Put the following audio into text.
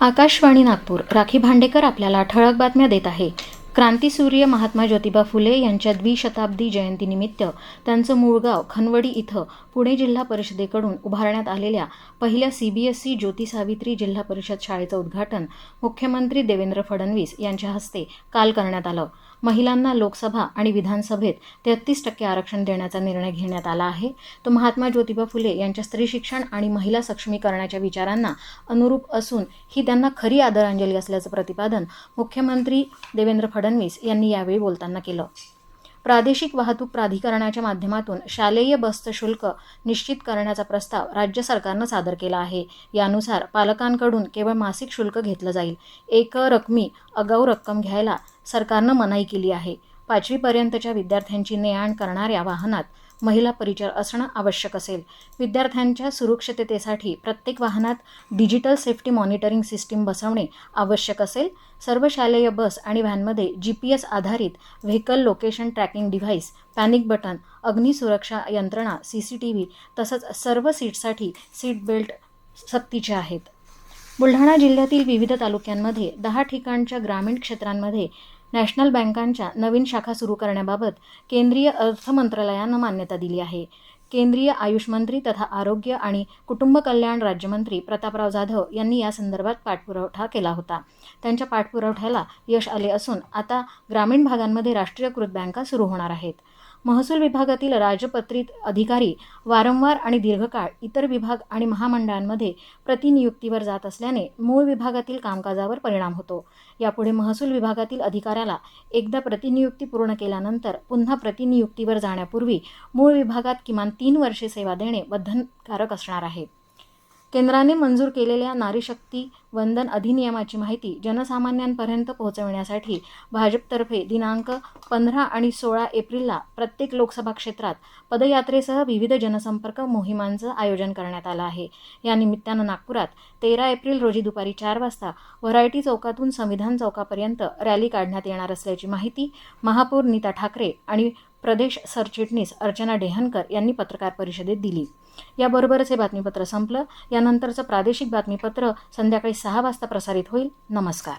आकाशवाणी नागपूर. राखी भांडेकर आपल्याला ठळक बातम्या देत आहे. क्रांतीसूर्य महात्मा ज्योतिबा फुले यांच्या द्विशताब्दी जयंतीनिमित्त त्यांचं मूळ गाव खनवडी इथं पुणे जिल्हा परिषदेकडून उभारण्यात आलेल्या पहिल्या CBSE ज्योती सावित्री जिल्हा परिषद शाळेचं उद्घाटन मुख्यमंत्री देवेंद्र फडणवीस यांच्या हस्ते काल करण्यात आलं. महिलांना लोकसभा आणि विधानसभेत 33% आरक्षण देण्याचा निर्णय घेण्यात आला आहे. तो महात्मा ज्योतिबा फुले यांच्या स्त्री शिक्षण आणि महिला सक्षमीकरणाच्या विचारांना अनुरूप असून ही त्यांना खरी आदरांजली असल्याचं प्रतिपादन मुख्यमंत्री देवेंद्र फडणवीस यांनी यावेळी बोलताना केलं. प्रादेशिक वाहतूक प्राधिकरणाच्या माध्यमातून शालेय बसचं शुल्क निश्चित करण्याचा प्रस्ताव राज्य सरकारनं सादर केला आहे. यानुसार पालकांकडून केवळ मासिक शुल्क घेतलं जाईल. एकरकमी आगाऊ रक्कम घ्यायला सरकारनं मनाई केली आहे. 5वी पर्यंतच्या विद्यार्थ्यांची ने-आण करणाऱ्या वाहनात महिला परिचर असणं आवश्यक असेल. विद्यार्थ्यांच्या सुरक्षिततेसाठी प्रत्येक वाहनात डिजिटल सेफ्टी मॉनिटरिंग सिस्टीम बसवणे आवश्यक असेल. सर्व शालेय बस आणि व्हॅनमध्ये GPS आधारित vehicle location tracking device, panic button, अग्निसुरक्षा यंत्रणा, CCTV तसंच सर्व सीटसाठी सीट बेल्ट सक्तीचे आहेत. बुलढाणा जिल्ह्यातील विविध तालुक्यांमध्ये 10 ठिकाणच्या ग्रामीण क्षेत्रांमध्ये नॅशनल बँकांच्या नवीन शाखा सुरू करण्याबाबत केंद्रीय अर्थ मंत्रालयानं मान्यता दिली आहे. केंद्रीय आयुष मंत्री तथा आरोग्य आणि कुटुंब कल्याण राज्यमंत्री प्रतापराव जाधव यांनी या संदर्भात पाठपुरावा केला होता. त्यांच्या पाठपुराव्याला यश आले असून आता ग्रामीण भागांमध्ये राष्ट्रीयकृत बँका सुरू होणार आहेत. महसूल विभागातील राजपत्रित अधिकारी वारंवार आणि दीर्घकाळ इतर विभाग आणि महामंडळांमध्ये प्रतिनियुक्तीवर जात असल्याने मूळ विभागातील कामकाजावर परिणाम होतो. यापुढे महसूल विभागातील अधिकाऱ्याला एकदा प्रतिनियुक्ती पूर्ण केल्यानंतर पुन्हा प्रतिनियुक्तीवर जाण्यापूर्वी मूळ विभागात किमान 3 वर्षे सेवा देणे बंधनकारक असणार आहे. केंद्राने मंजूर केलेल्या नारी शक्ती वंदन अधिनियमाची माहिती जनसामान्यांपर्यंत पोहोचविण्यासाठी भाजपतर्फे दिनांक 15 आणि 16 एप्रिलला प्रत्येक लोकसभा क्षेत्रात पदयात्रेसह विविध जनसंपर्क मोहिमांचं आयोजन करण्यात आलं आहे. या निमित्तानं नागपुरात 13 एप्रिल रोजी दुपारी 4 वाजता व्हरायटी चौकातून संविधान चौकापर्यंत रॅली काढण्यात येणार असल्याची माहिती महापौर नीता ठाकरे आणि प्रदेश सरचिटणीस अर्चना डेहनकर यांनी पत्रकार परिषदेत दिली. याबरोबरच हे बातमीपत्र संपलं. यानंतरचं प्रादेशिक बातमीपत्र संध्याकाळी 6 वाजता प्रसारित होईल. नमस्कार.